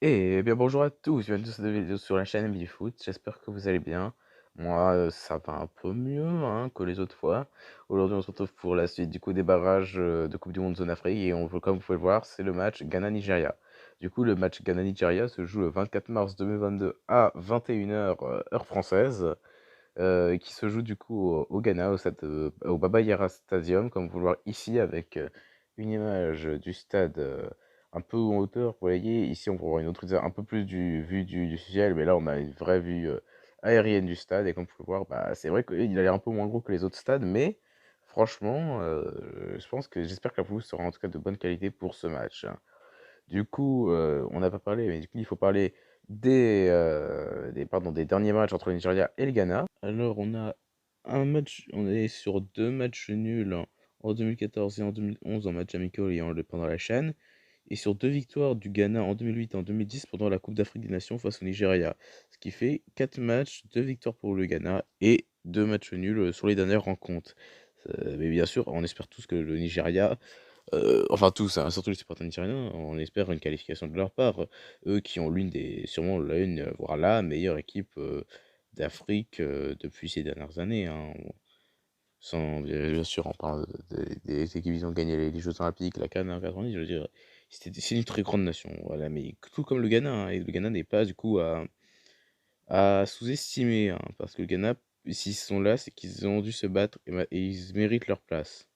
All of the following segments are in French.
Eh bien bonjour à tous, bienvenue sur cette vidéo sur la chaîne Bifoot, j'espère que vous allez bien. Moi, ça va un peu mieux hein, que les autres fois. Aujourd'hui, on se retrouve pour la suite du coup des barrages de Coupe du Monde Zone Afrique et comme vous pouvez le voir, c'est le match Ghana-Nigeria. Du coup, le match Ghana-Nigeria se joue le 24 mars 2022 à 21 h heure française, qui se joue du coup au Ghana, au Baba Yara Stadium, comme vous le voyez ici, avec une image du stade un peu en hauteur. Vous voyez, ici on peut voir une autre un peu plus vue du ciel, mais là on a une vraie vue aérienne du stade. Et comme vous pouvez voir, bah, c'est vrai qu'il a l'air un peu moins gros que les autres stades, mais franchement, j'espère que la pelouse sera en tout cas de bonne qualité pour ce match, hein. Du coup, on n'a pas parlé, mais du coup, il faut parler des derniers matchs entre le Nigeria et le Ghana. Alors, on est sur deux matchs nuls hein, en 2014 et en 2011 en match amical pendant la CHAN, et sur deux victoires du Ghana en 2008 et en 2010 pendant la Coupe d'Afrique des Nations face au Nigeria. Ce qui fait 4 matchs, 2 victoires pour le Ghana et 2 matchs nuls sur les dernières rencontres. Mais bien sûr, on espère tous que le Nigeria enfin tous, hein, surtout les supporters nigériens, on espère une qualification de leur part. Eux qui ont sûrement l'une, voire la meilleure équipe d'Afrique depuis ces dernières années, hein. Bien sûr, on parle des équipes qui ont gagné les Jeux Olympiques, la CAN en 90, je veux dire, c'est une très grande nation, voilà, mais tout comme le Ghana, hein, et le Ghana n'est pas du coup à sous-estimer, hein, parce que le Ghana, s'ils sont là, c'est qu'ils ont dû se battre et ils méritent leur place.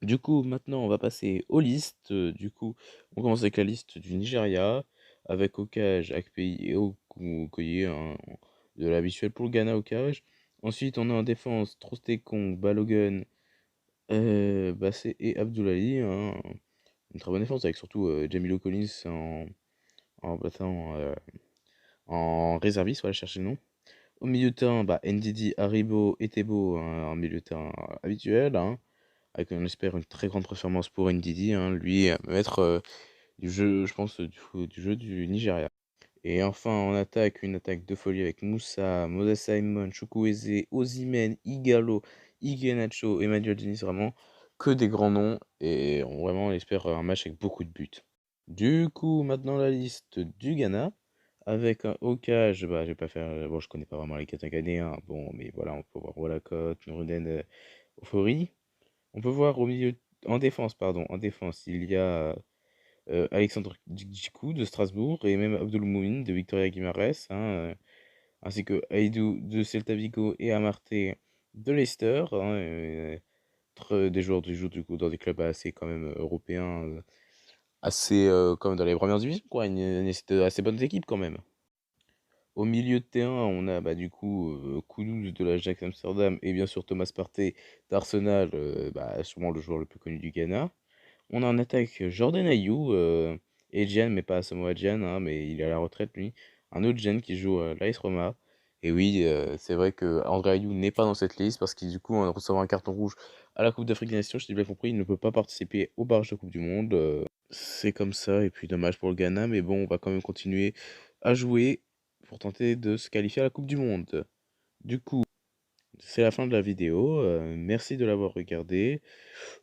Du coup, maintenant, on va passer aux listes. Du coup, on commence avec la liste du Nigeria, avec Okaj, Akpeyi et Okoye, hein, de l'habituel pour le Ghana Okaj. Ensuite, on a en défense Trostekong, Balogun, Bassé et Abdoulaye, hein. Une très bonne défense avec surtout Jamilo Collins battant, en réserviste, voilà, chercher le nom. Au milieu de terrain, bah, Ndidi, Haribo et Tebo, hein, en milieu de terrain habituel, hein, avec, on espère, une très grande performance pour Ndidi, hein, lui, maître du jeu, je pense, du jeu du Nigeria. Et enfin, en attaque, une attaque de folie avec Moussa, Moses Simon, Chukwueze, Osimhen, Igalo, Iheanacho, Emmanuel Dennis, vraiment que des grands noms. Et vraiment, on espère un match avec beaucoup de buts. Du coup, maintenant la liste du Ghana. Avec un Okaj, bah, je vais pas faire. Bon, je connais pas vraiment les Ghanéens, bon, mais voilà, on peut voir Wolacott, Nuruden, Ofori. On peut voir en défense, pardon, en défense, il y a Alexandre Djikou de Strasbourg et même Abdul de Victoria Guimarães, hein, ainsi que Aïdou de Celta Vigo et Amarté de Leicester, hein, des joueurs qui jouent du coup dans des clubs assez quand même européens, assez comme dans les premières divisions, quoi, assez bonnes équipes quand même. Au milieu de terrain, on a bah, du coup Kudus de l'Ajax Amsterdam et bien sûr Thomas Partey d'Arsenal, bah, sûrement le joueur le plus connu du Ghana. On a en attaque Jordan Ayew, et Gyan, mais pas Samoa Gyan, hein, mais il est à la retraite lui. Un autre Gyan qui joue l'AS Roma. Et oui, c'est vrai que André Ayew n'est pas dans cette liste parce qu'il du coup, en recevant un carton rouge à la Coupe d'Afrique des Nations, je t'ai bien compris, il ne peut pas participer au barrage de Coupe du Monde. C'est comme ça, et puis dommage pour le Ghana, mais bon, on va quand même continuer à jouer pour tenter de se qualifier à la Coupe du Monde. Du coup, c'est la fin de la vidéo. Merci de l'avoir regardé.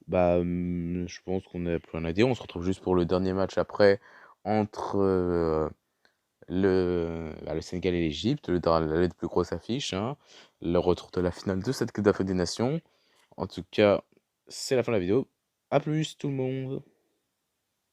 Bah, je pense qu'on a plus rien à dire. On se retrouve juste pour le dernier match après entre le Sénégal et l'Égypte, la plus grosse affiche, hein, le retour de la finale de cette Coupe d'Afrique des Nations. En tout cas, c'est la fin de la vidéo. A plus tout le monde.